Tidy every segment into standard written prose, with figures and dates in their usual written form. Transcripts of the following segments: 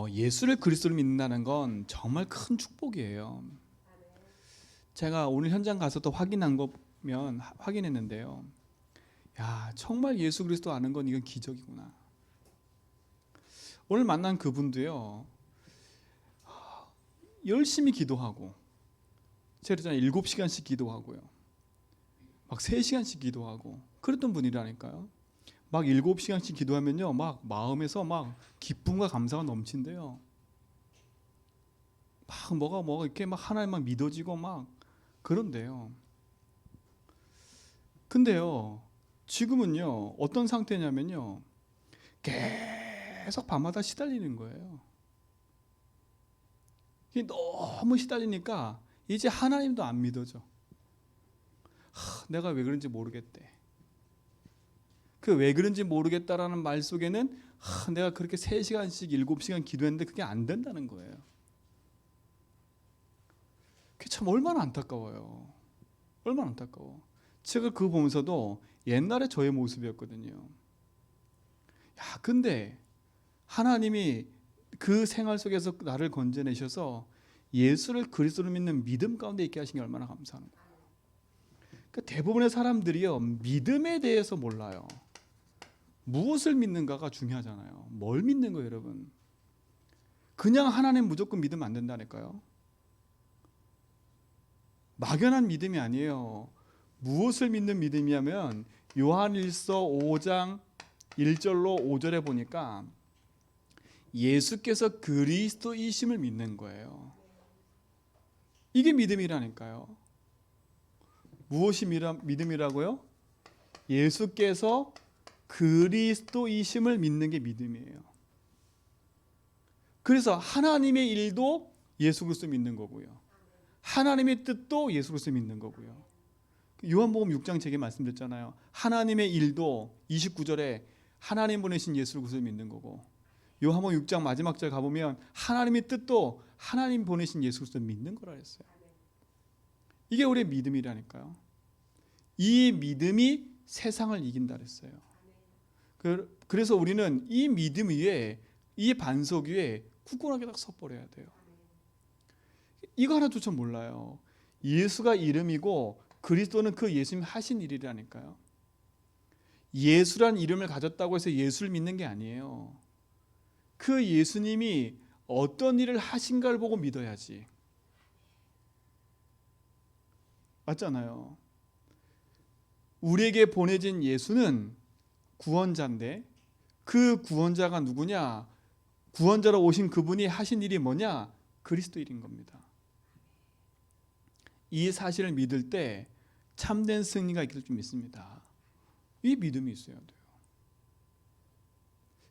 예수를 그리스도로 믿는다는 건 정말 큰 축복이에요. 제가 오늘 현장 가서도 확인했는데요. 야, 정말 예수 그리스도 아는 건 이건 기적이구나. 오늘 만난 그분도요, 열심히 기도하고, 제가 그랬잖아요. 7시간씩 기도하고요. 막 3시간씩 기도하고, 그랬던 분이라니까요. 막 7시간씩 기도하면요, 막 마음에서 막 기쁨과 감사가 넘친대요. 막 뭐가 이렇게 막 하나님만 믿어지고 막 그런데요. 근데요, 지금은요, 어떤 상태냐면요, 계속 밤마다 시달리는 거예요. 이게 너무 시달리니까 이제 하나님도 안 믿어져. 내가 왜 그런지 모르겠대. 그 왜 그런지 모르겠다라는 말 속에는 내가 그렇게 3시간씩 7시간 기도했는데 그게 안 된다는 거예요. 그게 참 얼마나 안타까워요. 얼마나 안타까워. 제가 그거 보면서도 옛날에 저의 모습이었거든요. 야, 근데 하나님이 그 생활 속에서 나를 건져내셔서 예수를 그리스도로 믿는 믿음 가운데 있게 하신 게 얼마나 감사한 거예요. 그러니까 대부분의 사람들이요, 믿음에 대해서 몰라요. 무엇을 믿는가가 중요하잖아요. 뭘 믿는 거예요, 여러분? 그냥 하나님 무조건 믿으면 안 된다니까요. 막연한 믿음이 아니에요. 무엇을 믿는 믿음이냐면 요한일서 5장 1절로 5절에 보니까 예수께서 그리스도이심을 믿는 거예요. 이게 믿음이라니까요. 무엇이 믿음이라고요? 예수께서 그리스도이심을 믿는 게 믿음이에요. 그래서 하나님의 일도 예수 그리스도 믿는 거고요. 하나님의 뜻도 예수 그리스도 믿는 거고요. 요한복음 6장 제게 말씀드렸잖아요. 하나님의 일도 29절에 하나님 보내신 예수 그리스도 믿는 거고, 요한복음 6장 마지막 절 가보면 하나님의 뜻도 하나님 보내신 예수 그리스도 믿는 거라 했어요. 이게 우리의 믿음이라니까요. 이 믿음이 세상을 이긴다 그랬어요. 그래서 우리는 이 믿음 위에, 이 반석 위에 굳건하게 딱 서버려야 돼요. 이거 하나조차 몰라요. 예수가 이름이고 그리스도는 그 예수님 하신 일이라니까요. 예수란 이름을 가졌다고 해서 예수를 믿는 게 아니에요. 그 예수님이 어떤 일을 하신가를 보고 믿어야지. 맞잖아요. 우리에게 보내진 예수는 구원자인데 그 구원자가 누구냐? 구원자로 오신 그분이 하신 일이 뭐냐? 그리스도 일인 겁니다. 이 사실을 믿을 때 참된 승리가 있을 줄 믿습니다. 이 믿음이 있어야 돼요.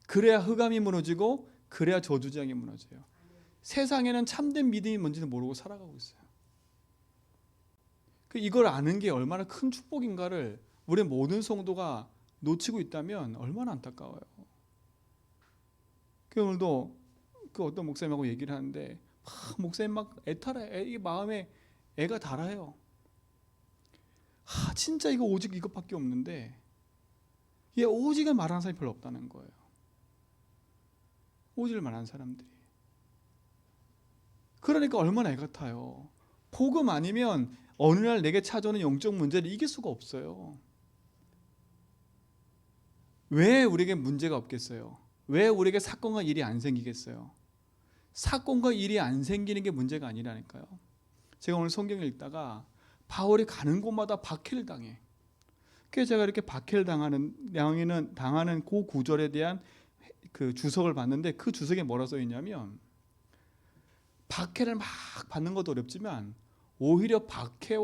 그래야 흑암이 무너지고 그래야 저주장이 무너져요. 세상에는 참된 믿음이 뭔지는 모르고 살아가고 있어요. 이걸 아는 게 얼마나 큰 축복인가를 우리 모든 성도가 놓치고 있다면 얼마나 안타까워요. 오늘도 그 어떤 목사님하고 얘기를 하는데 목사님 막 애탈해. 이 마음에 애가 달아요. 진짜 이거 오직 이것밖에 없는데 오직을 말하는 사람이 별로 없다는 거예요. 오직을 말하는 사람들이. 그러니까 얼마나 애가 타요. 복음 아니면 어느 날 내게 찾아오는 영적 문제를 이길 수가 없어요. 왜 우리에게 문제가 없겠어요? 왜 우리에게 사건과 일이 안 생기겠어요? 사건과 일이 안 생기는 게 문제가 아니라니까요. 제가 오늘 성경을 읽다가 바울이 가는 곳마다 박해를 당해. 그래서 제가 이렇게 박해를 당하는 그 구절에 대한 그 주석을 봤는데 그 주석에 뭐라 써 있냐면 박해를 막 받는 것도 어렵지만 오히려 박해,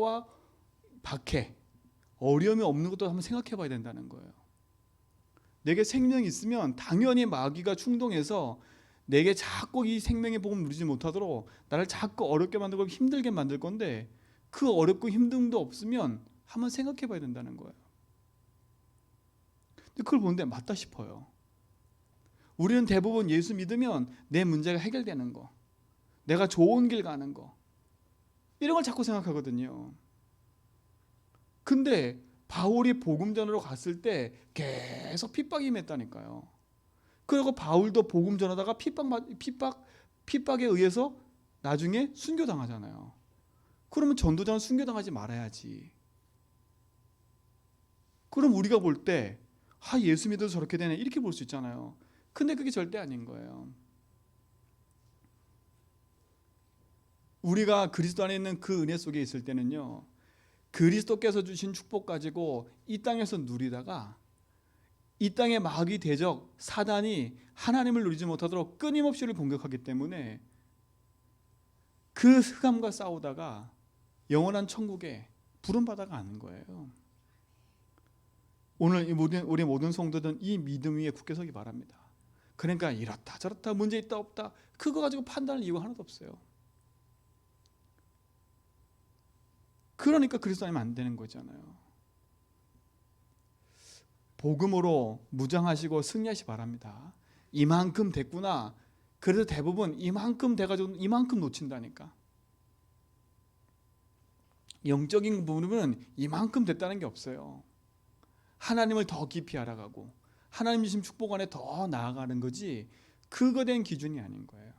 어려움이 없는 것도 한번 생각해 봐야 된다는 거예요. 내게 생명이 있으면 당연히 마귀가 충동해서 내게 자꾸 이 생명의 복음을 누리지 못하도록 나를 자꾸 어렵게 만들고 힘들게 만들 건데 그 어렵고 힘듦도 없으면 한번 생각해 봐야 된다는 거예요. 근데 그걸 보는데 맞다 싶어요. 우리는 대부분 예수 믿으면 내 문제가 해결되는 거, 내가 좋은 길 가는 거, 이런 걸 자꾸 생각하거든요. 근데 바울이 복음전으로 갔을 때 계속 핍박이 임했다니까요. 그리고 바울도 복음 전하다가 핍박에 의해서 나중에 순교당하잖아요. 그러면 전도자는 순교당하지 말아야지. 그럼 우리가 볼 때 예수 믿어서 저렇게 되네 이렇게 볼 수 있잖아요. 근데 그게 절대 아닌 거예요. 우리가 그리스도 안에 있는 그 은혜 속에 있을 때는요, 그리스도께서 주신 축복 가지고 이 땅에서 누리다가 이 땅의 마귀 대적 사단이 하나님을 누리지 못하도록 끊임없이 우리를 공격하기 때문에 그 흑암과 싸우다가 영원한 천국에 부름받아가 아는 거예요. 오늘 우리 모든 성도들은 이 믿음 위에 굳게 서기 바랍니다. 그러니까 이렇다 저렇다 문제 있다 없다 그거 가지고 판단할 이유가 하나도 없어요. 그러니까 그리스도 아니면 안 되는 거잖아요. 복음으로 무장하시고 승리하시 바랍니다. 이만큼 됐구나. 그래서 대부분 이만큼 돼가지고 이만큼 놓친다니까. 영적인 부분은 이만큼 됐다는 게 없어요. 하나님을 더 깊이 알아가고 하나님 주신 축복 안에 더 나아가는 거지 그거 된 기준이 아닌 거예요.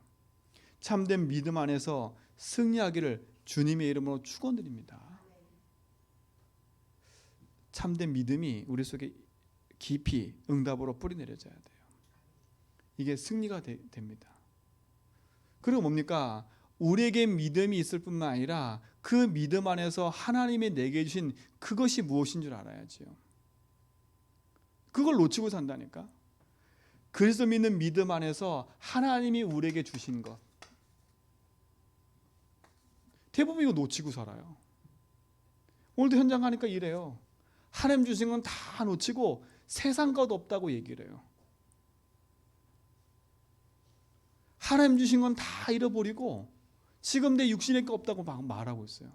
참된 믿음 안에서 승리하기를 주님의 이름으로 축원드립니다. 참된 믿음이 우리 속에 깊이 응답으로 뿌리내려져야 돼요. 이게 승리가 됩니다. 그리고 뭡니까? 우리에게 믿음이 있을 뿐만 아니라 그 믿음 안에서 하나님이 내게 주신 그것이 무엇인 줄 알아야지요. 그걸 놓치고 산다니까. 그리스도 믿는 믿음 안에서 하나님이 우리에게 주신 것, 대부분 이거 놓치고 살아요. 오늘도 현장 가니까 이래요. 하나님 주신 건 다 놓치고 세상 것 없다고 얘기를 해요. 하나님 주신 건 다 잃어버리고 지금 내 육신의 것 없다고 막 말하고 있어요.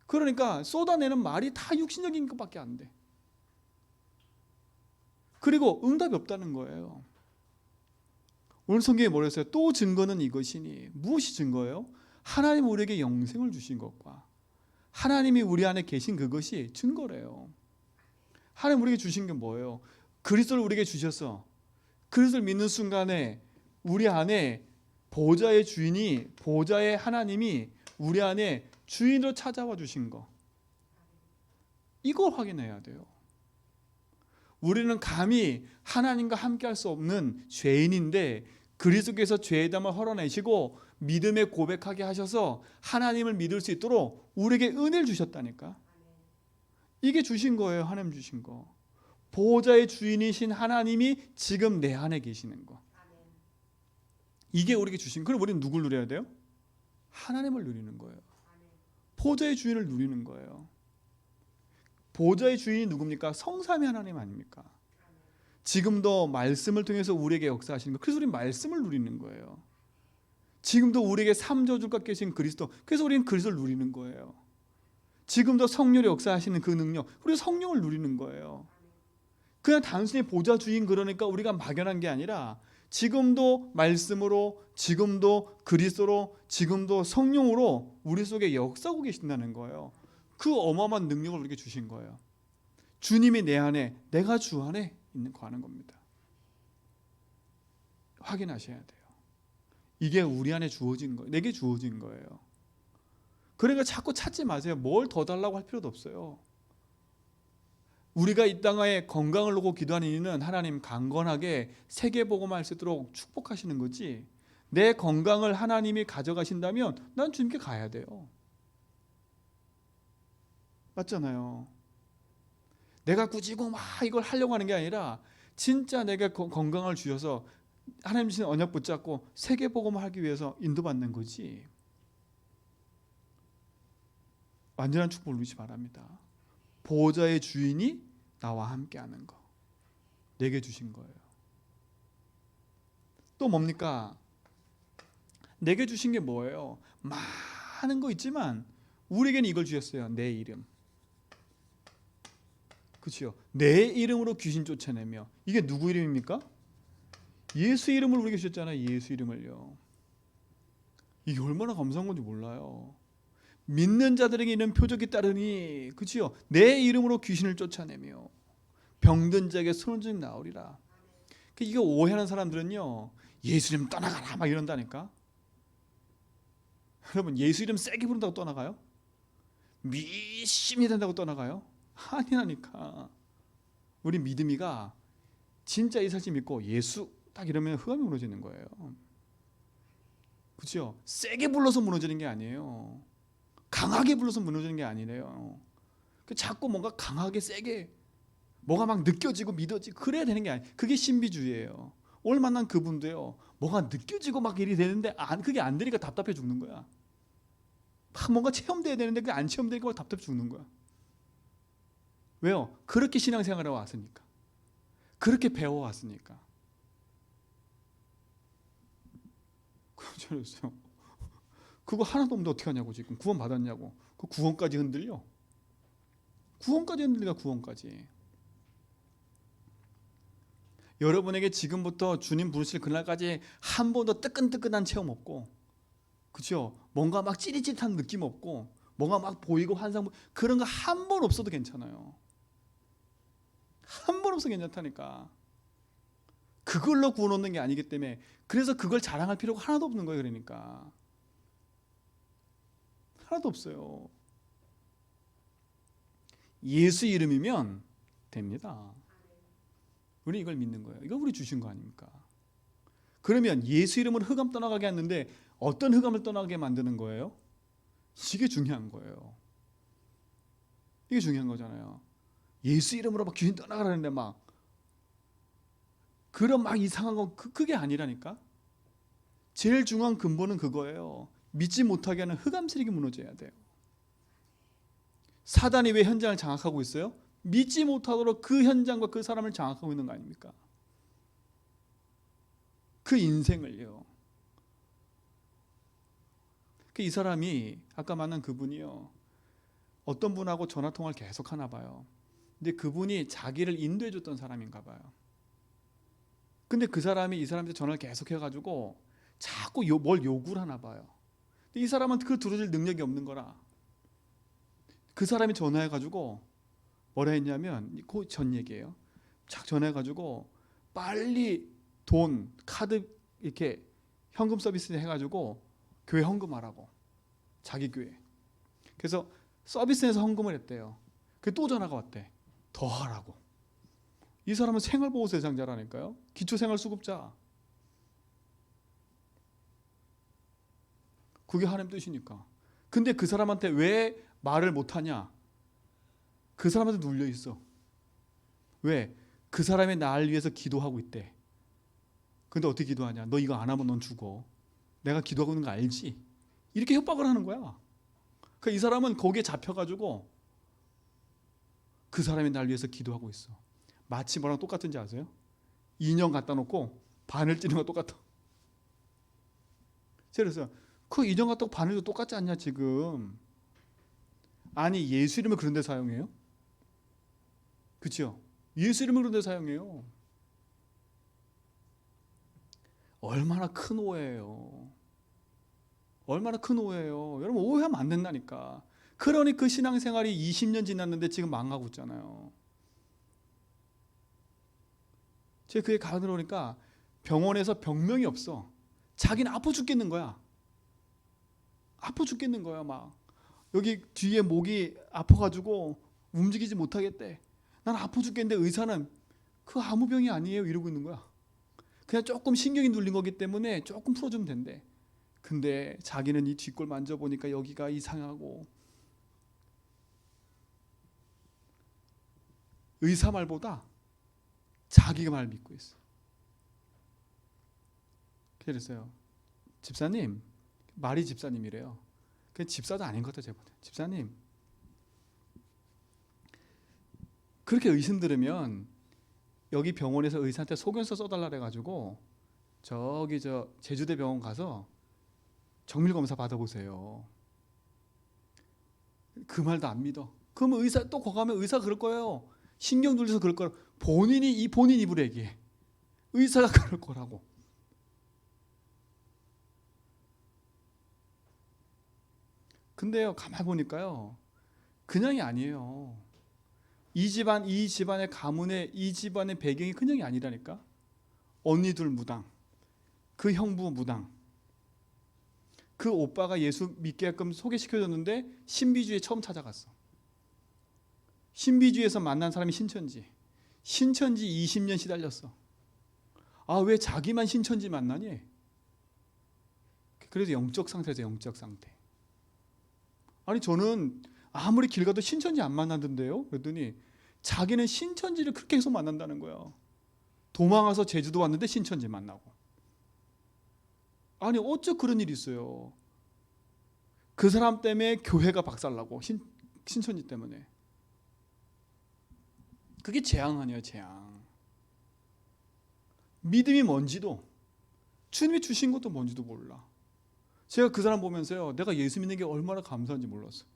그러니까 쏟아내는 말이 다 육신적인 것밖에 안 돼. 그리고 응답이 없다는 거예요. 오늘 성경에 뭐라 했어요? 또 증거는 이것이니. 무엇이 증거예요? 하나님 우리에게 영생을 주신 것과 하나님이 우리 안에 계신 그것이 증거래요. 하나님 우리에게 주신 게 뭐예요? 그리스도를 우리에게 주셔서 그리스도를 믿는 순간에 우리 안에 보좌의 주인이, 보좌의 하나님이 우리 안에 주인으로 찾아와 주신 거, 이걸 확인해야 돼요. 우리는 감히 하나님과 함께 할 수 없는 죄인인데 그리스도께서 죄의 담을 헐어내시고 믿음에 고백하게 하셔서 하나님을 믿을 수 있도록 우리에게 은혜를 주셨다니까. 이게 주신 거예요. 하나님 주신 거. 보호자의 주인이신 하나님이 지금 내 안에 계시는 거. 이게 우리에게 주신. 그럼 우리는 누굴 누려야 돼요? 하나님을 누리는 거예요. 보호자의 주인을 누리는 거예요. 보호자의 주인이 누굽니까? 성삼위 하나님 아닙니까? 지금도 말씀을 통해서 우리에게 역사하시는 거. 그래서 우리는 말씀을 누리는 거예요. 지금도 우리에게 삼저주가 계신 그리스도. 그래서 우리는 그리스도를 누리는 거예요. 지금도 성령의 역사하시는 그 능력. 우리 성령을 누리는 거예요. 그냥 단순히 보좌 주인 그러니까 우리가 막연한 게 아니라 지금도 말씀으로, 지금도 그리스도로, 지금도 성령으로 우리 속에 역사하고 계신다는 거예요. 그 어마어마한 능력을 우리에게 주신 거예요. 주님이 내 안에, 내가 주 안에 있는 거 하는 겁니다. 확인하셔야 돼요. 이게 우리 안에 주어진 거예요. 내게 주어진 거예요. 그러니까 자꾸 찾지 마세요. 뭘 더 달라고 할 필요도 없어요. 우리가 이 땅에 건강을 놓고 기도하는 이유는 하나님 강건하게 세계복음할 수 있도록 축복하시는 거지, 내 건강을 하나님이 가져가신다면 난 주님께 가야 돼요. 맞잖아요. 내가 꾸지고 막 이걸 하려고 하는 게 아니라 진짜 내가 건강을 주셔서 하나님 주신 언약 붙잡고 세계복음을 하기 위해서 인도받는 거지. 완전한 축복을 누리시 바랍니다. 보호자의 주인이 나와 함께하는 거, 내게 주신 거예요. 또 뭡니까? 내게 주신 게 뭐예요? 많은 거 있지만 우리에게는 이걸 주셨어요. 내 이름. 그렇죠? 내 이름으로 귀신 쫓아내며. 이게 누구 이름입니까? 예수 이름을 우리에게 주셨잖아요. 예수 이름을요. 이게 얼마나 감사한 건지 몰라요. 믿는 자들에게 이런 표적이 따르니, 그치요? 내 이름으로 귀신을 쫓아내며 병든 자에게 손을 나오리라. 이거 오해하는 사람들은요, 예수 이름 떠나가라 막 이런다니까. 여러분, 예수 이름 세게 부른다고 떠나가요? 미심이 된다고 떠나가요? 아니라니까. 우리 믿음이가 진짜 이 사실 믿고 예수 딱 이러면 흑암이 무너지는 거예요. 그렇죠? 세게 불러서 무너지는 게 아니에요. 강하게 불러서 무너지는 게 아니래요. 자꾸 뭔가 강하게 세게 뭐가 막 느껴지고 믿어지고 그래야 되는 게 아니에요. 그게 신비주의예요. 오늘 만난 그분도요, 뭐가 느껴지고 막 일이 되는데 그게 안 되니까 답답해 죽는 거야. 뭔가 체험돼야 되는데 그게 안 체험되니까 답답해 죽는 거야. 왜요? 그렇게 신앙생활을 왔으니까. 그렇게 배워왔으니까. 그렇죠. 그거 하나도 없는데 어떻게 하냐고. 지금 구원 받았냐고. 그 구원까지 흔들려. 구원까지 흔들리가. 구원까지. 여러분에게 지금부터 주님 부르실 그날까지 한 번도 뜨끈뜨끈한 체험 없고, 그렇죠? 뭔가 막 찌릿찌릿한 느낌 없고, 뭔가 막 보이고 환상, 그런 거 한 번 없어도 괜찮아요. 한 번 없어도 괜찮다니까. 그걸로 구원 얻는 게 아니기 때문에. 그래서 그걸 자랑할 필요가 하나도 없는 거예요. 그러니까 하나도 없어요. 예수 이름이면 됩니다. 우리 이걸 믿는 거예요. 이거 우리 주신 거 아닙니까? 그러면 예수 이름으로 흑암 떠나가게 했는데 어떤 흑암을 떠나게 만드는 거예요? 이게 중요한 거예요. 이게 중요한 거잖아요. 예수 이름으로 막 귀신 떠나가라는데 막 그런 막 이상한 거 그게 아니라니까. 제일 중요한 근본은 그거예요. 믿지 못하게 하는 흑암 세력이 무너져야 돼요. 사단이 왜 현장을 장악하고 있어요? 믿지 못하도록 그 현장과 그 사람을 장악하고 있는 거 아닙니까? 그 인생을요. 이 사람이 아까 만난 그분이요, 어떤 분하고 전화통화를 계속 하나 봐요. 근데 그분이 자기를 인도해 줬던 사람인가 봐요. 근데 그 사람이 이 사람한테 전화를 계속 해가지고 자꾸 뭘 요구를 하나 봐요. 근데 이 사람은 그걸 들어줄 능력이 없는 거라. 그 사람이 전화해가지고 뭐라 했냐면, 그 전 얘기예요. 착 전화해가지고 빨리 돈, 카드 이렇게 현금 서비스 해가지고 교회 헌금하라고. 자기 교회. 그래서 서비스에서 헌금을 했대요. 또 전화가 왔대. 더 하라고. 이 사람은 생활보호 대상자라니까요. 기초생활수급자. 그게 하나님 뜻이니까. 근데 그 사람한테 왜 말을 못하냐? 그 사람한테 눌려 있어. 왜? 그 사람이 나를 위해서 기도하고 있대. 근데 어떻게 기도하냐? 너 이거 안 하면 넌 죽어. 내가 기도하고 있는 거 알지? 이렇게 협박을 하는 거야. 그러니까 이 사람은 거기에 잡혀가지고 그 사람이 날 위해서 기도하고 있어. 마치 뭐랑 똑같은지 아세요? 인형 갖다 놓고 바늘 찌는 거 똑같아. 그래서 그 인형 갖다 놓고 바늘도 똑같지 않냐 지금. 아니 예수 이름을 그런 데 사용해요? 그렇죠? 예수 이름을 그런 데 사용해요. 얼마나 큰 오해예요. 얼마나 큰 오해예요. 여러분 오해하면 안 된다니까. 그러니 그 신앙생활이 20년 지났는데 지금 망하고 있잖아요. 제가 그게 가들어오니까 병원에서 병명이 없어. 자기는 아파 죽겠는 거야. 아파 죽겠는 거야. 막 여기 뒤에 목이 아파가지고 움직이지 못하겠대. 난 아파 죽겠는데 의사는 그 아무 병이 아니에요 이러고 있는 거야. 그냥 조금 신경이 눌린 거기 때문에 조금 풀어주면 된대. 근데 자기는 이 뒷골 만져보니까 여기가 이상하고, 의사 말보다 자기가 말 믿고 있어. 그랬어요. 집사님, 말이 집사님이래요. 그 집사도 아닌 것 같아 제가. 집사님, 그렇게 의심 들으면 여기 병원에서 의사한테 소견서 써달라 그래가지고 저기 제주대 병원 가서 정밀 검사 받아보세요. 그 말도 안 믿어. 그러면 의사 또 거기 가면 의사 그럴 거예요. 신경 눌려서 그럴 거라고. 본인 입으로 얘기해. 의사가 그럴 거라고. 근데요, 가만 보니까요, 그냥이 아니에요. 이 집안의 가문의 이 집안의 배경이 그냥이 아니라니까. 언니들 무당, 그 형부 무당, 그 오빠가 예수 믿게끔 소개시켜줬는데 신비주의에 처음 찾아갔어. 신비주의에서 만난 사람이 신천지 20년 시달렸어. 아, 왜 자기만 신천지 만나니? 그래서 영적 상태죠. 영적 상태. 아니, 저는 아무리 길 가도 신천지 안 만나던데요? 그랬더니 자기는 신천지를 그렇게 해서 만난다는 거야. 도망와서 제주도 왔는데 신천지 만나고. 아니, 어쩌 그런 일이 있어요. 그 사람 때문에 교회가 박살나고, 신천지 때문에. 그게 재앙 아니에요, 재앙. 믿음이 뭔지도, 주님이 주신 것도 뭔지도 몰라. 제가 그 사람 보면서요, 내가 예수 믿는 게 얼마나 감사한지 몰랐어요.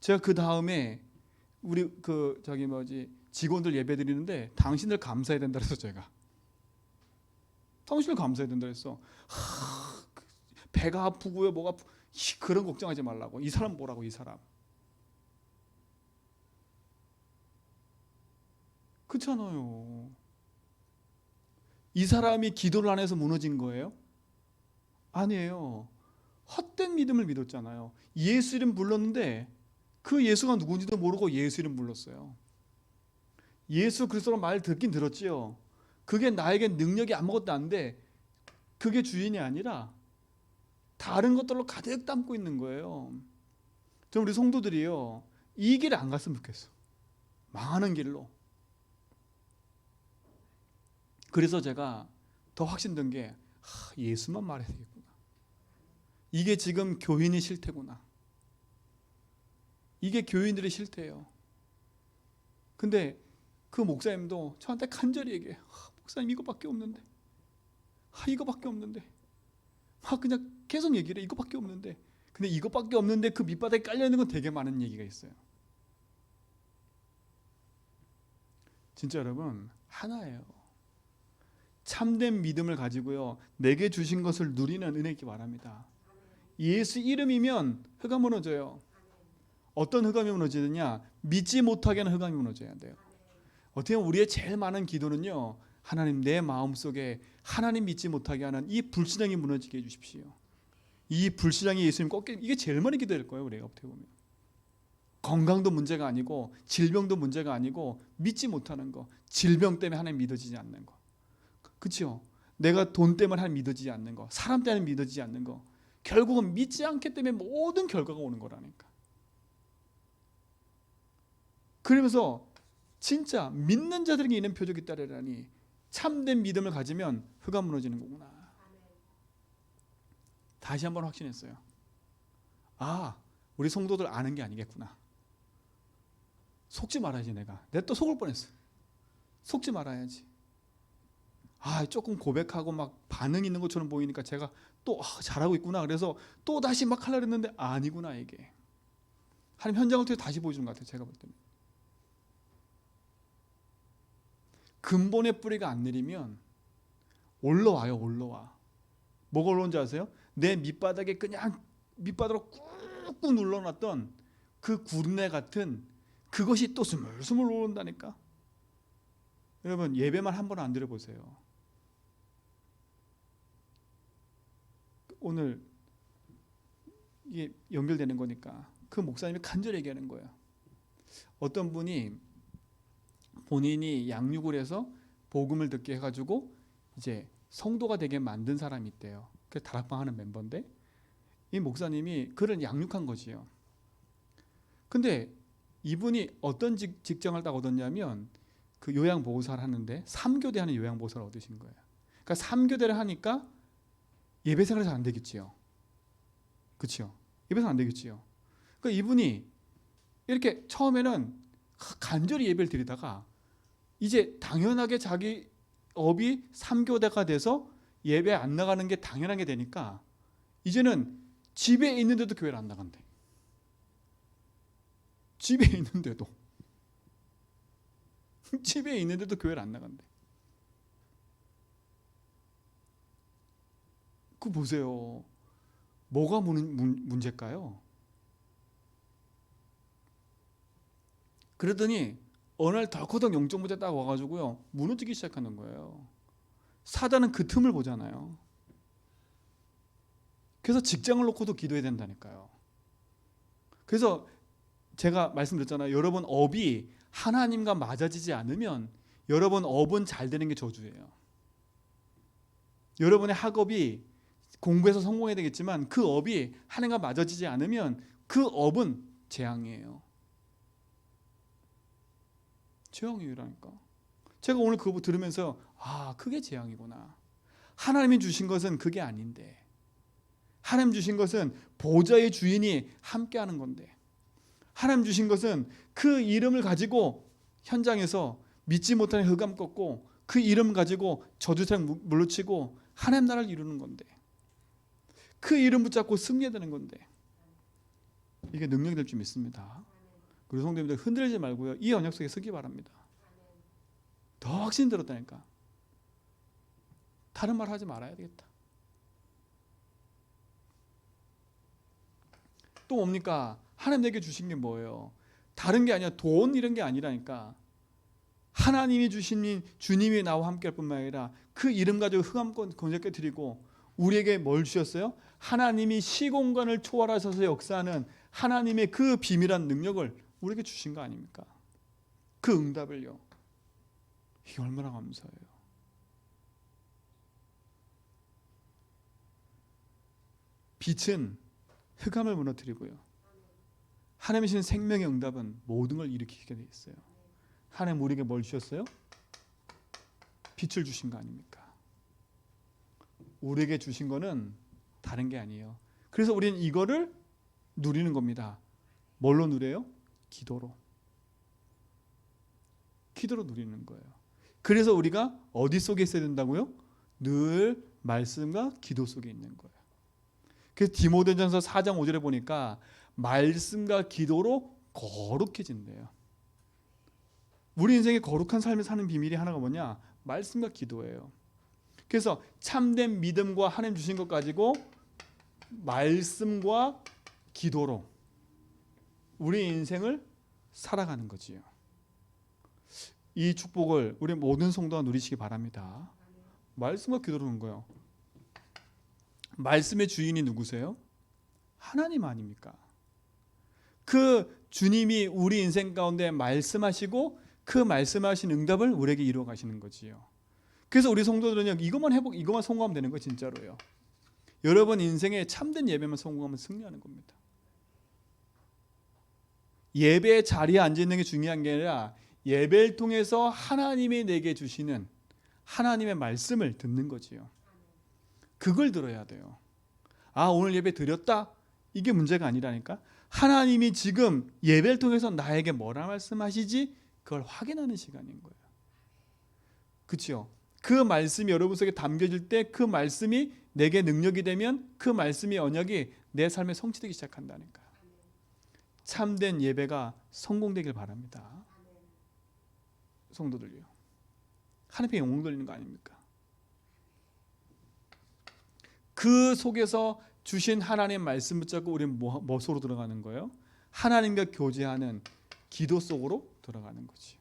제가 그 다음에 우리 직원들 예배 드리는데 당신들 감사해야 된다 그래서 제가 당신들 감사해야 된다 그랬어. 배가 아프고요, 뭐가 그런 걱정하지 말라고. 이 사람 보라고, 이 사람. 그렇잖아요. 이 사람이 기도를 안 해서 무너진 거예요? 아니에요. 헛된 믿음을 믿었잖아요. 예수 이름 불렀는데 그 예수가 누군지도 모르고 예수 이름 불렀어요. 예수 그리스도로 말 듣긴 들었지요. 그게 나에게 능력이 아무것도 안 돼. 그게 주인이 아니라 다른 것들로 가득 담고 있는 거예요. 저 우리 성도들이요, 이 길에 안 갔으면 좋겠어. 망하는 길로. 그래서 제가 더 확신된 게 예수만 말해야 되겠구나. 이게 지금 교인이 실태구나. 이게 교인들의 실태예요. 근데 그 목사님도 저한테 간절히 얘기해. 목사님 이거밖에 없는데. 이거밖에 없는데. 막 그냥 계속 얘기를 해. 이거밖에 없는데. 근데 이거밖에 없는데 그 밑바닥에 깔려있는 건 되게 많은 얘기가 있어요. 진짜 여러분, 하나예요. 참된 믿음을 가지고요, 내게 주신 것을 누리는 은혜 있기 바랍니다. 예수 이름이면 흑암 무너져요. 어떤 흑암이 무너지느냐? 믿지 못하게 하는 흑암이 무너져야 돼요. 어떻게 보면 우리의 제일 많은 기도는요, 하나님 내 마음속에 하나님 믿지 못하게 하는 이 불신앙이 무너지게 해주십시오. 이 불신앙이 예수님 꺾게, 이게 제일 많은 기도일 거예요. 우리가 어떻게 보면 건강도 문제가 아니고 질병도 문제가 아니고 믿지 못하는 거, 질병 때문에 하나님 믿어지지 않는 거, 그렇죠? 내가 돈 때문에 하나님 믿어지지 않는 거, 사람 때문에 믿어지지 않는 거, 결국은 믿지 않기 때문에 모든 결과가 오는 거라니까. 그러면서 진짜 믿는 자들에게 있는 표적이 따르라니, 참된 믿음을 가지면 흑암 무너지는 거구나. 다시 한번 확신했어요. 아, 우리 성도들 아는 게 아니겠구나. 속지 말아야지. 내가 또 속을 뻔했어. 속지 말아야지. 조금 고백하고 막 반응 있는 것처럼 보이니까 제가 또 잘하고 있구나. 그래서 또 다시 막 하려고 했는데 아니구나. 이게 하나님 현장을 통해 다시 보여주는 것 같아요. 제가 볼 때는 근본의 뿌리가 안 내리면 올라와요. 올라와. 뭐가 올라온지 아세요? 내 밑바닥에 그냥 밑바닥으로 꾹꾹 눌러놨던 그 구르네 같은 그것이 또 스물스물 올라온다니까. 여러분, 예배만 한 번 안 드려보세요. 오늘 이게 연결되는 거니까 그 목사님이 간절히 얘기하는 거예요. 어떤 분이 본인이 양육을 해서 복음을 듣게 해가지고 이제 성도가 되게 만든 사람이 있대요. 그 다락방 하는 멤버인데 이 목사님이 그를 양육한 거지요. 근데 이분이 어떤 직장을 딱 얻었냐면 그 요양보호사를 하는데 3교대 하는 요양보호사를 얻으신 거예요. 그러니까 3교대를 하니까 예배생활이 잘 안 되겠지요. 그렇죠? 예배생활 안 되겠지요. 그러니까 이분이 이렇게 처음에는 간절히 예배를 드리다가 이제 당연하게 자기 업이 3교대가 돼서 예배 안 나가는 게 당연하게 되니까 이제는 집에 있는데도 교회를 안 나간대. 집에 있는데도 집에 있는데도 교회를 안 나간대. 그거 보세요. 뭐가 문제일까요? 그러더니 어느 날 덜커덕 영적 문제 딱 와가지고요, 무너지기 시작하는 거예요. 사단은 그 틈을 보잖아요. 그래서 직장을 놓고도 기도해야 된다니까요. 그래서 제가 말씀드렸잖아요. 여러분 업이 하나님과 맞아지지 않으면 여러분 업은 잘 되는 게 저주예요. 여러분의 학업이 공부해서 성공해야 되겠지만 그 업이 하나님과 맞아지지 않으면 그 업은 재앙이에요. 재앙이라니까. 제가 오늘 그거 들으면서 그게 재앙이구나. 하나님이 주신 것은 그게 아닌데, 하나님 주신 것은 보좌의 주인이 함께하는 건데, 하나님 주신 것은 그 이름을 가지고 현장에서 믿지 못하는 흑암 꺾고 그 이름 가지고 저주세력 물리치고 하나님 나라를 이루는 건데, 그 이름 붙잡고 승리되는 건데, 이게 능력이 될 줄 믿습니다. 그리고 성도님들 흔들리지 말고요, 이 언약 속에 서기 바랍니다. 더 확신 들었다니까. 다른 말 하지 말아야 되겠다. 또 뭡니까? 하나님 내게 주신 게 뭐예요? 다른 게 아니라 돈 이런 게 아니라니까. 하나님이 주신 주님이 나와 함께할 뿐만 아니라 그 이름 가지고 흑암권 건설께 드리고, 우리에게 뭘 주셨어요? 하나님이 시공간을 초월하셔서 역사하는 하나님의 그 비밀한 능력을 우리에게 주신 거 아닙니까? 그 응답을요. 이게 얼마나 감사해요. 빛은 흑암을 무너뜨리고요, 하나님이 주신 생명의 응답은 모든 걸 일으키게 돼 있어요. 하나님 우리에게 뭘 주셨어요? 빛을 주신 거 아닙니까? 우리에게 주신 거는 다른 게 아니에요. 그래서 우리는 이거를 누리는 겁니다. 뭘로 누려요? 기도로. 기도로 누리는 거예요. 그래서 우리가 어디 속에 있어야 된다고요? 늘 말씀과 기도 속에 있는 거예요. 그래서 디모데전서 4장 5절에 보니까 말씀과 기도로 거룩해진대요. 우리 인생의 거룩한 삶을 사는 비밀이 하나가 뭐냐? 말씀과 기도예요. 그래서 참된 믿음과 하나님 주신 것 가지고 말씀과 기도로 우리 인생을 살아가는 거지요. 이 축복을 우리 모든 성도가 누리시기 바랍니다. 말씀과 기도로 하는 거예요. 말씀의 주인이 누구세요? 하나님 아닙니까? 그 주님이 우리 인생 가운데 말씀하시고 그 말씀하신 응답을 우리에게 이루어 가시는 거지요. 그래서 우리 성도들은요, 이것만 성공하면 되는 거예요. 진짜로요. 여러분 인생에 참된 예배만 성공하면 승리하는 겁니다. 예배 자리에 앉아 있는 게 중요한 게 아니라 예배를 통해서 하나님이 내게 주시는 하나님의 말씀을 듣는 거지요. 그걸 들어야 돼요. 오늘 예배 드렸다? 이게 문제가 아니라니까. 하나님이 지금 예배를 통해서 나에게 뭐라 말씀하시지? 그걸 확인하는 시간인 거예요. 그렇죠? 그 말씀이 여러분 속에 담겨질 때 그 말씀이 내게 능력이 되면 그 말씀이 언약이 내 삶에 성취되기 시작한다니까요. 참된 예배가 성공되길 바랍니다. 성도들요. 하나님께 영광 돌리는 거 아닙니까? 그 속에서 주신 하나님의 말씀 붙잡고 우리는 무엇으로 들어가는 거예요? 하나님과 교제하는 기도 속으로 들어가는 거지.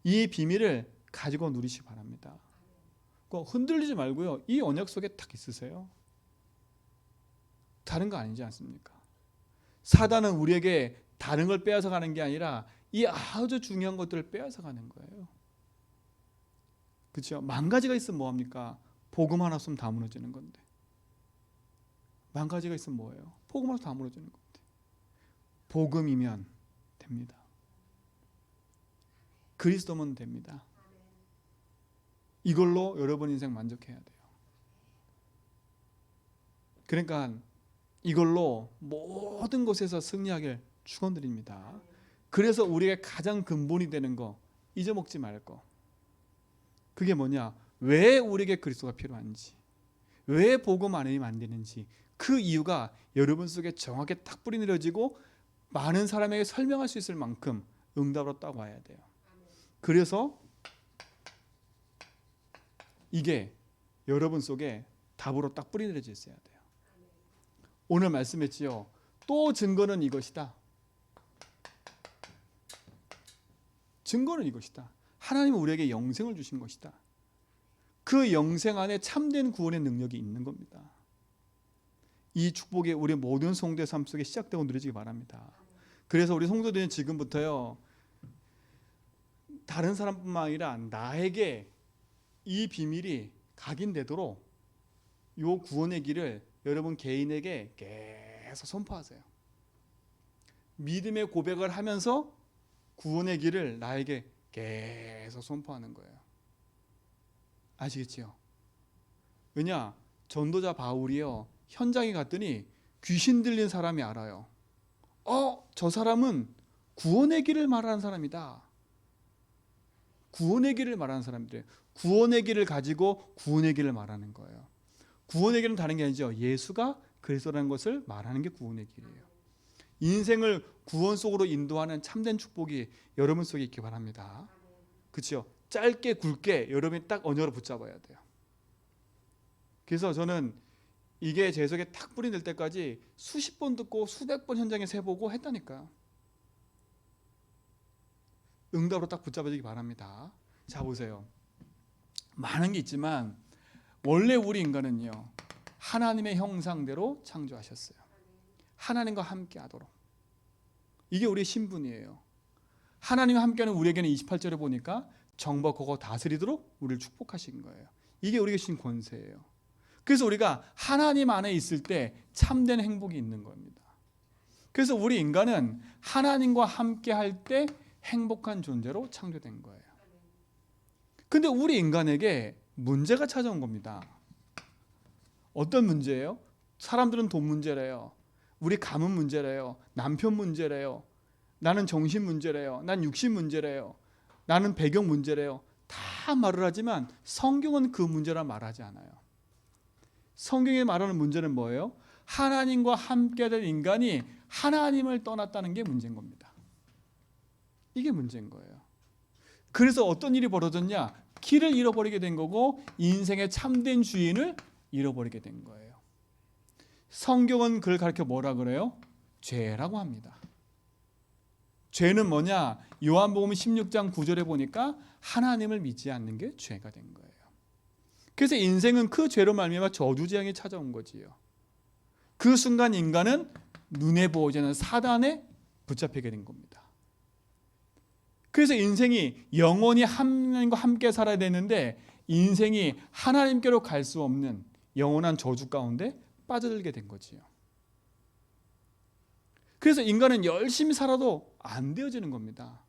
이 비밀을 가지고 누리시기 바랍니다. 흔들리지 말고요, 이 언약 속에 딱 있으세요. 다른 거 아니지 않습니까? 사단은 우리에게 다른 걸 빼앗아 가는 게 아니라 이 아주 중요한 것들을 빼앗아 가는 거예요. 그렇죠? 만 가지가 있으면 뭐합니까? 복음 하나 없으면 다 무너지는 건데. 만 가지가 있으면 뭐예요? 복음 하나 다 무너지는 건데. 복음이면 됩니다. 그리스도면 됩니다. 이걸로 여러분 인생 만족해야 돼요. 그러니까 이걸로 모든 곳에서 승리하길 축원드립니다. 그래서 우리가 가장 근본이 되는 거 잊어먹지 말 거. 그게 뭐냐? 왜 우리에게 그리스도가 필요한지, 왜 복음 아니면 안 되는지, 그 이유가 여러분 속에 정확하게 딱 뿌리 내려지고 많은 사람에게 설명할 수 있을 만큼 응답으로 딱 와야 돼요. 그래서 이게 여러분 속에 답으로 딱 뿌리 내려져 있어야 돼요. 오늘 말씀했지요. 또 증거는 이것이다. 증거는 이것이다. 하나님은 우리에게 영생을 주신 것이다. 그 영생 안에 참된 구원의 능력이 있는 겁니다. 이 축복이 우리 모든 성도의 삶 속에 시작되고 누려지기 바랍니다. 그래서 우리 성도들은 지금부터요, 다른 사람뿐만 아니라 나에게 이 비밀이 각인되도록 요 구원의 길을 여러분 개인에게 계속 선포하세요. 믿음의 고백을 하면서 구원의 길을 나에게 계속 선포하는 거예요. 아시겠지요? 왜냐? 전도자 바울이요, 현장에 갔더니 귀신 들린 사람이 알아요. 저 사람은 구원의 길을 말하는 사람이다. 구원의 길을 말하는 사람들, 구원의 길을 가지고 구원의 길을 말하는 거예요. 구원의 길은 다른 게 아니죠. 예수가 그리스도라는 것을 말하는 게 구원의 길이에요. 인생을 구원 속으로 인도하는 참된 축복이 여러분 속에 있기 바랍니다. 그렇죠? 짧게 굵게 여러분이 딱 언어로 붙잡아야 돼요. 그래서 저는 이게 제 속에 탁 뿌리 낼 때까지 수십 번 듣고 수백 번 현장에 세보고 했다니까요. 응답으로 딱 붙잡아지기 바랍니다. 자, 보세요. 많은 게 있지만 원래 우리 인간은요, 하나님의 형상대로 창조하셨어요. 하나님과 함께 하도록. 이게 우리의 신분이에요. 하나님과 함께하는 우리에게는 28절에 보니까 정복하고 다스리도록 우리를 축복하신 거예요. 이게 우리에게 주신 권세예요. 그래서 우리가 하나님 안에 있을 때 참된 행복이 있는 겁니다. 그래서 우리 인간은 하나님과 함께 할 때 행복한 존재로 창조된 거예요. 근데 우리 인간에게 문제가 찾아온 겁니다. 어떤 문제예요? 사람들은 돈 문제래요. 우리 가문 문제래요. 남편 문제래요. 나는 정신 문제래요. 난 육신 문제래요. 나는 배경 문제래요. 다 말을 하지만 성경은 그 문제라 말하지 않아요. 성경이 말하는 문제는 뭐예요? 하나님과 함께 된 인간이 하나님을 떠났다는 게 문제인 겁니다. 이게 문제인 거예요. 그래서 어떤 일이 벌어졌냐? 길을 잃어버리게 된 거고 인생의 참된 주인을 잃어버리게 된 거예요. 성경은 그걸 가르쳐 뭐라 그래요? 죄라고 합니다. 죄는 뭐냐? 요한복음 16장 9절에 보니까 하나님을 믿지 않는 게 죄가 된 거예요. 그래서 인생은 그 죄로 말미암아 저주재앙이 찾아온 거지요. 그 순간 인간은 눈에 보이지 않는 사단에 붙잡히게 된 겁니다. 그래서 인생이 영원히 하나님과 함께 살아야 되는데 인생이 하나님께로 갈 수 없는 영원한 저주 가운데 빠져들게 된 거지요. 그래서 인간은 열심히 살아도 안 되어지는 겁니다.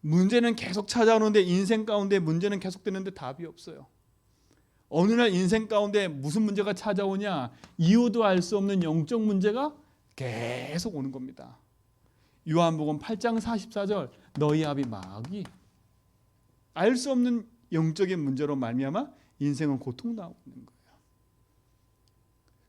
문제는 계속 찾아오는데 인생 가운데 문제는 계속되는데 답이 없어요. 어느 날 인생 가운데 무슨 문제가 찾아오냐? 이유도 알 수 없는 영적 문제가 계속 오는 겁니다. 요한복음 8장 44절 너희 아비 마귀 알 수 없는 영적인 문제로 말미암아 인생은 고통당하고 있는 거예요.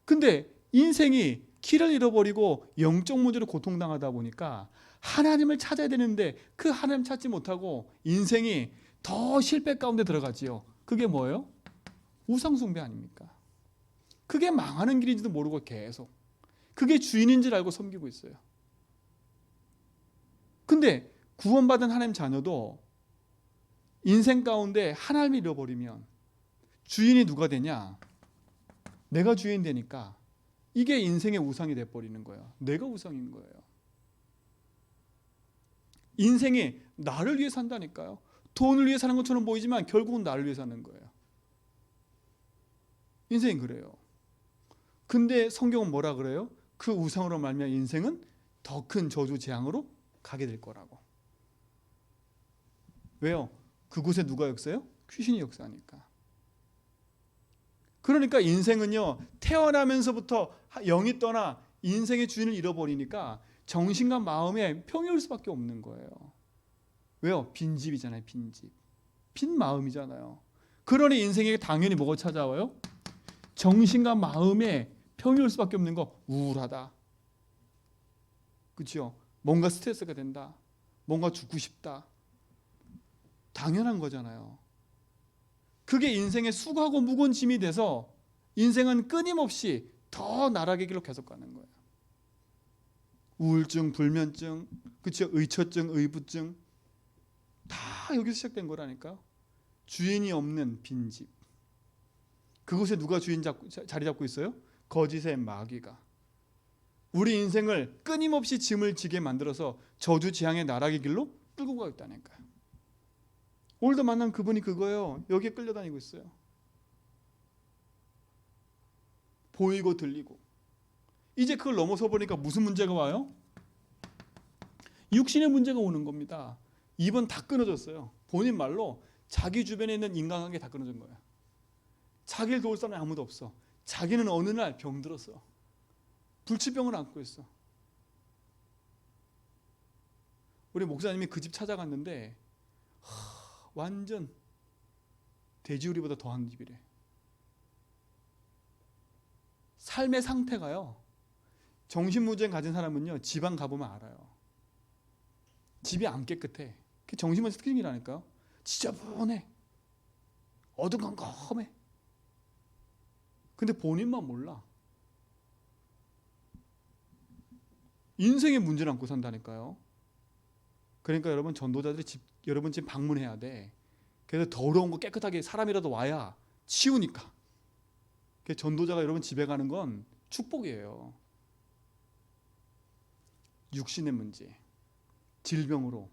근데 인생이 길을 잃어버리고 영적 문제로 고통당하다 보니까 하나님을 찾아야 되는데 그 하나님 찾지 못하고 인생이 더 실패 가운데 들어가지요. 그게 뭐예요? 우상숭배 아닙니까? 그게 망하는 길인지도 모르고 계속 그게 주인인 줄 알고 섬기고 있어요. 근데 구원받은 하나님 자녀도 인생 가운데 하나님을 잃어버리면 주인이 누가 되냐? 내가 주인 되니까 이게 인생의 우상이 돼버리는 거예요. 내가 우상인 거예요. 인생이 나를 위해 산다니까요. 돈을 위해 사는 것처럼 보이지만 결국은 나를 위해 사는 거예요. 인생이 그래요. 근데 성경은 뭐라 그래요? 그 우상으로 말미암아 인생은 더 큰 저주 재앙으로 가게 될 거라고. 왜요? 그곳에 누가 역사해요? 귀신이 역사하니까. 그러니까 인생은요, 태어나면서부터 영이 떠나 인생의 주인을 잃어버리니까 정신과 마음에 평이올 수밖에 없는 거예요. 왜요? 빈집이잖아요. 빈집. 빈 마음이잖아요. 그러니 인생에게 당연히 뭐가 찾아와요? 정신과 마음에 평이올 수밖에 없는 거. 우울하다. 그렇죠? 뭔가 스트레스가 된다. 뭔가 죽고 싶다. 당연한 거잖아요. 그게 인생의 수고하고 무거운 짐이 돼서 인생은 끊임없이 더 나락의 길로 계속 가는 거예요. 우울증, 불면증, 그렇죠? 의처증, 의부증 다 여기서 시작된 거라니까요. 주인이 없는 빈집. 그곳에 누가 자리 잡고 있어요? 거짓의 마귀가. 우리 인생을 끊임없이 짐을 지게 만들어서 저주 지향의 나락의 길로 끌고 가고 있다니까요. 오늘도 만난 그분이 그거예요. 여기에 끌려다니고 있어요. 보이고 들리고. 이제 그걸 넘어서 보니까 무슨 문제가 와요? 육신의 문제가 오는 겁니다. 입은 다 끊어졌어요. 본인 말로 자기 주변에 있는 인간관계 다 끊어진 거예요. 자기를 도울 사람이 아무도 없어. 자기는 어느 날 병들었어. 불치병을 안고 있어. 우리 목사님이 그 집 찾아갔는데 완전 돼지우리보다 더한 집이래. 삶의 상태가요. 정신문제 가진 사람은요, 지방 가보면 알아요. 집이 안 깨끗해. 그게 정신문제 특징이라니까요. 지저분해. 어두컴컴해. 근데 본인만 몰라. 인생의 문제를 안고 산다니까요. 그러니까 여러분, 전도자들이 여러분 집 방문해야 돼. 그래서 더러운 거 깨끗하게 사람이라도 와야 치우니까. 전도자가 여러분 집에 가는 건 축복이에요. 육신의 문제, 질병으로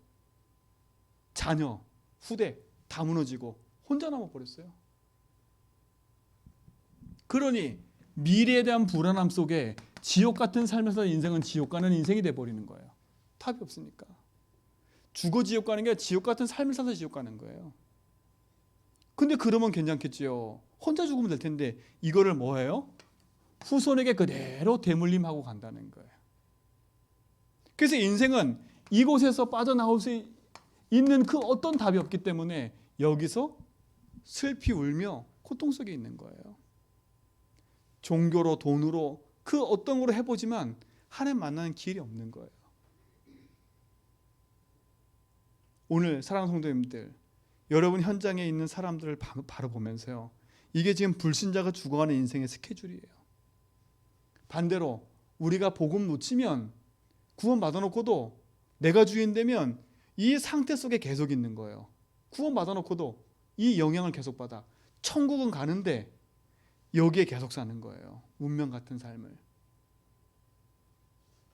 자녀, 후대 다 무너지고 혼자 남아버렸어요. 그러니 미래에 대한 불안함 속에 지옥 같은 삶에서 인생은 지옥 가는 인생이 돼버리는 거예요. 답이 없으니까. 죽어 지옥 가는 게 지옥 같은 삶을 살아서 지옥 가는 거예요. 근데 그러면 괜찮겠지요. 혼자 죽으면 될 텐데 이거를 뭐예요? 후손에게 그대로 대물림하고 간다는 거예요. 그래서 인생은 이곳에서 빠져나올 수 있는 그 어떤 답이 없기 때문에 여기서 슬피 울며 고통 속에 있는 거예요. 종교로 돈으로 그 어떤 거로 해보지만 하나님 만나는 길이 없는 거예요. 오늘 사랑하는 성도님들, 여러분 현장에 있는 사람들을 바로 보면서요, 이게 지금 불신자가 죽어가는 인생의 스케줄이에요. 반대로 우리가 복음 놓치면 구원 받아놓고도 내가 주인 되면 이 상태 속에 계속 있는 거예요. 구원 받아놓고도 이 영향을 계속 받아. 천국은 가는데 여기에 계속 사는 거예요. 운명 같은 삶을.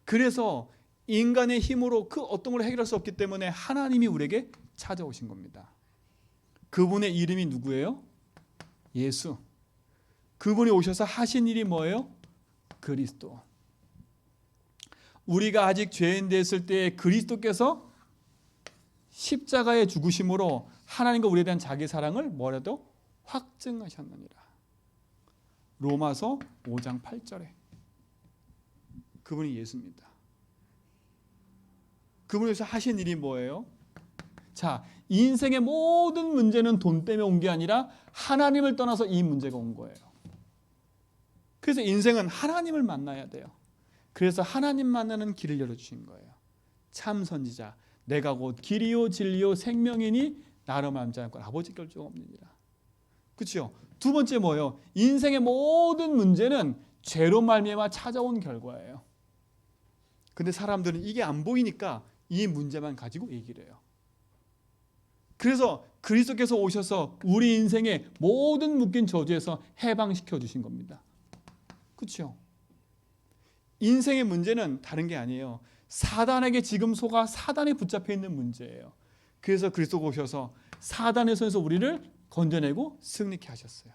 그래서 인간의 힘으로 그 어떤 걸 해결할 수 없기 때문에 하나님이 우리에게 찾아오신 겁니다. 그분의 이름이 누구예요? 예수. 그분이 오셔서 하신 일이 뭐예요? 그리스도. 우리가 아직 죄인 됐을 때 그리스도께서 십자가의 죽으심으로 하나님과 우리에 대한 자기 사랑을 뭐라도 확증하셨느니라. 로마서 5장 8절에 그분이 예수입니다. 그분에서 하신 일이 뭐예요? 자, 인생의 모든 문제는 돈 때문에 온 게 아니라 하나님을 떠나서 이 문제가 온 거예요. 그래서 인생은 하나님을 만나야 돼요. 그래서 하나님 만나는 길을 열어주신 거예요. 참 선지자, 내가 곧 길이요 진리요 생명이니 나로 말미암지 않고 아버지 결정 없느니라. 그렇죠? 두 번째 뭐예요? 인생의 모든 문제는 죄로 말미암아 찾아온 결과예요. 근데 사람들은 이게 안 보이니까 이 문제만 가지고 얘기를 해요. 그래서 그리스도께서 오셔서 우리 인생의 모든 묶인 저주에서 해방시켜 주신 겁니다. 그렇죠? 인생의 문제는 다른 게 아니에요. 사단에게 지금 속아 사단에 붙잡혀 있는 문제예요. 그래서 그리스도가 오셔서 사단의 손에서 우리를 건져내고 승리케 하셨어요.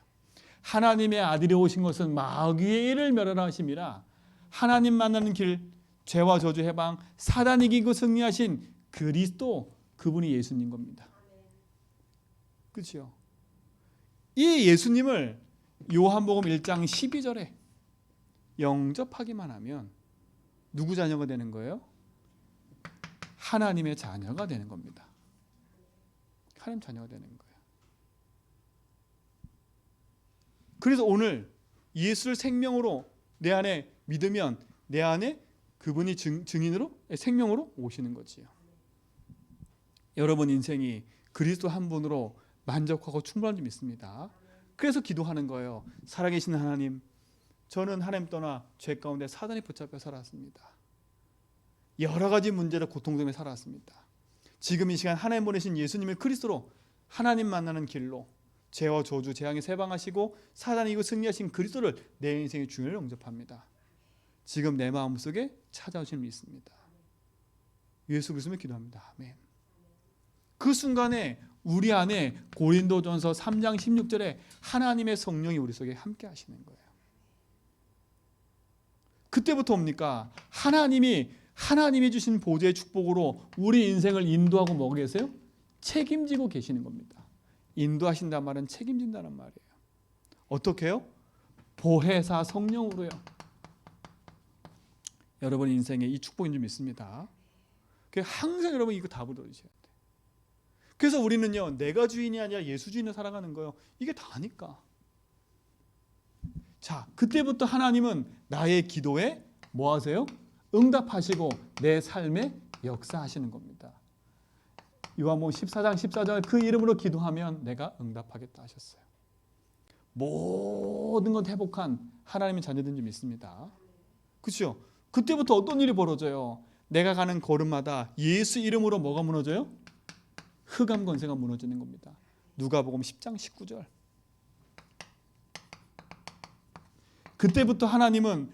하나님의 아들이 오신 것은 마귀의 일을 멸하라 하심이라. 하나님 만나는 길, 죄와 저주 해방, 사단 이기고 승리하신 그리스도, 그분이 예수님 겁니다. 그렇죠? 이 예수님을 요한복음 1장 12절에 영접하기만 하면 누구 자녀가 되는 거예요? 하나님의 자녀가 되는 겁니다. 하나님 자녀가 되는 거예요. 그래서 오늘 예수를 생명으로 내 안에 믿으면 내 안에 그분이 증인으로 생명으로 오시는 거지요. 여러분 인생이 그리스도 한 분으로 만족하고 충분한 줄 믿습니다. 그래서 기도하는 거예요. 살아계신 하나님, 저는 하나님 떠나 죄 가운데 사단에 붙잡혀 살았습니다. 여러 가지 문제로 고통 때문에 살았습니다. 지금 이 시간 하나님 보내신 예수님을 그리스도로 하나님 만나는 길로 죄와 저주, 재앙에 세방하시고 사단이 이고 승리하신 그리스도를 내 인생의 주인을 영접합니다. 지금 내 마음속에 찾아오시는 믿습니다. 예수 그리스도를 기도합니다. 아멘. 그 순간에 우리 안에 고린도전서 3장 16절에 하나님의 성령이 우리 속에 함께 하시는 거예요. 그때부터 뭡니까? 하나님이 주신 보좌의 축복으로 우리 인생을 인도하고 뭐가 계세요? 책임지고 계시는 겁니다. 인도하신다는 말은 책임진다는 말이에요. 어떻게 해요? 보혜사 성령으로요. 여러분 인생에 이 축복인 줄 믿습니다. 항상 여러분 이거 답을 얻으셔야 돼요. 그래서 우리는요, 내가 주인이 아니라 예수 주인을 살아가는 거예요. 이게 다니까. 자, 그때부터 하나님은 나의 기도에 뭐 하세요? 응답하시고 내 삶에 역사하시는 겁니다. 요한복음 14장 14절 그 이름으로 기도하면 내가 응답하겠다 하셨어요. 모든 것 회복한 하나님의 자녀들인 줄 믿습니다. 그렇죠? 그때부터 어떤 일이 벌어져요? 내가 가는 걸음마다 예수 이름으로 뭐가 무너져요? 흑암 권세가 무너지는 겁니다. 누가복음 10장 19절. 그때부터 하나님은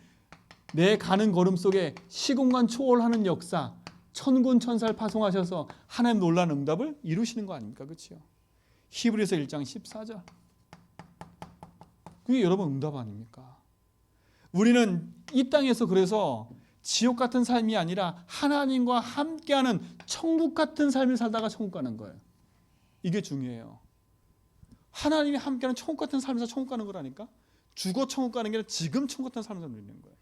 내 가는 걸음 속에 시공간 초월하는 역사, 천군 천사를 파송하셔서 하나님 놀라운 응답을 이루시는 거 아닙니까? 그렇죠? 히브리서 1장 14절. 그게 여러분 응답 아닙니까? 우리는 이 땅에서 그래서 지옥 같은 삶이 아니라 하나님과 함께하는 천국 같은 삶을 살다가 천국 가는 거예요. 이게 중요해요. 하나님이 함께하는 천국 같은 삶에서 천국 가는 거라니까. 죽어 천국 가는 게 아니라 지금 천국 같은 삶을 누리는 거예요.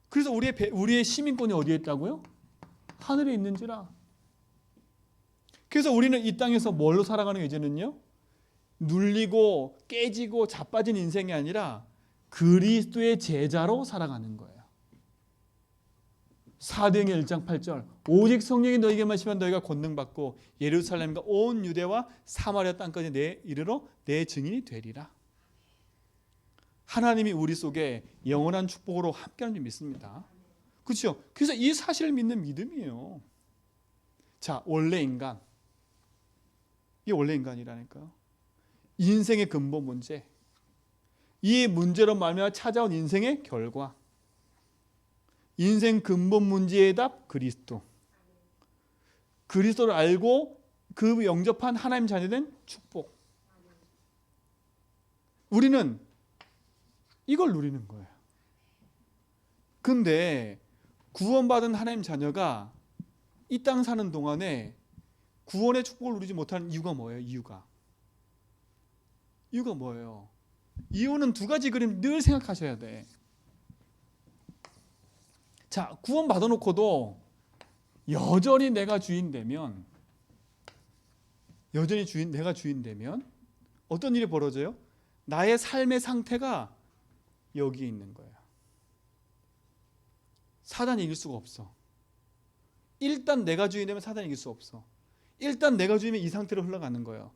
그래서 우리의 시민권이 어디에 있다고요? 하늘에 있는지라. 그래서 우리는 이 땅에서 뭘로 살아가는 게 이제는요? 눌리고 깨지고 자빠진 인생이 아니라 그리스도의 제자로 살아가는 거예요. 사도행전 1장 8절 오직 성령이 너에게 마시면 너희가 권능받고 예루살렘과 온 유대와 사마리아 땅까지 이르러 내 증인이 되리라. 하나님이 우리 속에 영원한 축복으로 함께하는 줄 믿습니다. 그렇죠? 그래서 이 사실을 믿는 믿음이에요. 자, 원래 인간. 이게 원래 인간이라니까요. 인생의 근본 문제. 이 문제로 말미암아 찾아온 인생의 결과. 인생 근본 문제의 답 그리스도. 그리스도를 알고 그 영접한 하나님 자녀된 축복. 우리는 이걸 누리는 거예요. 근데 구원받은 하나님 자녀가 이 땅 사는 동안에 구원의 축복을 누리지 못하는 이유가 뭐예요? 이유가 뭐예요? 이유는 두 가지 그림 늘 생각하셔야 돼. 자, 구원 받아놓고도 여전히 내가 주인 되면 어떤 일이 벌어져요? 나의 삶의 상태가 여기에 있는 거예요. 사단이 이길 수가 없어. 일단 내가 주인 되면 사단이 이길 수 없어. 일단 내가 주인이면 이 상태로 흘러가는 거예요.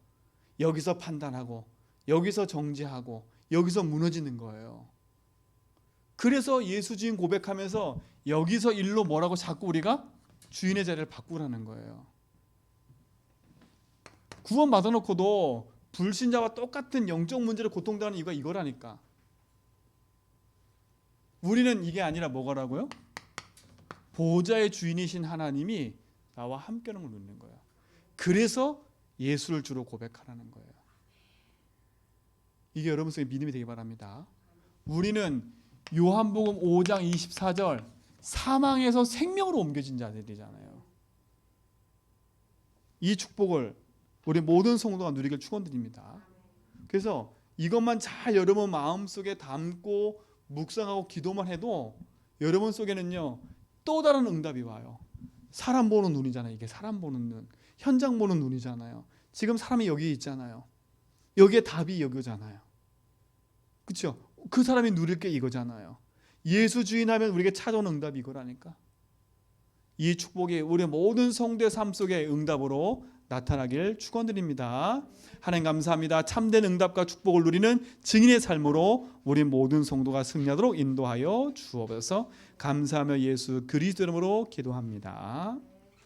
여기서 판단하고 여기서 정죄하고 여기서 무너지는 거예요. 그래서 예수 주인 고백하면서 여기서 일로 뭐라고 자꾸 우리가 주인의 자리를 바꾸라는 거예요. 구원 받아놓고도 불신자와 똑같은 영적 문제를 고통당하는 이유가 이거라니까. 우리는 이게 아니라 뭐라고요? 보좌의 주인이신 하나님이 나와 함께하는 걸 누리는 거예요. 그래서 예수를 주로 고백하라는 거예요. 이게 여러분 속에 믿음이 되기 바랍니다. 우리는 요한복음 5장 24절 사망에서 생명으로 옮겨진 자들이잖아요. 이 축복을 우리 모든 성도가 누리길 축원드립니다. 그래서 이것만 잘 여러분 마음속에 담고 묵상하고 기도만 해도 여러분 속에는요 또 다른 응답이 와요. 사람 보는 눈이잖아요. 이게 사람 보는 눈, 현장 보는 눈이잖아요. 지금 사람이 여기 있잖아요. 여기에 답이 여기잖아요. 그렇죠? 그 사람이 누릴 게 이거잖아요. 예수 주인하면 우리에게 찾아오는 응답이 이거라니까. 이 축복이 우리 모든 성도의 삶 속에 응답으로 나타나길 축원드립니다. 하나님 감사합니다. 참된 응답과 축복을 누리는 증인의 삶으로 우리 모든 성도가 승리하도록 인도하여 주옵소서. 감사하며 예수 그리스도 이름으로 기도합니다.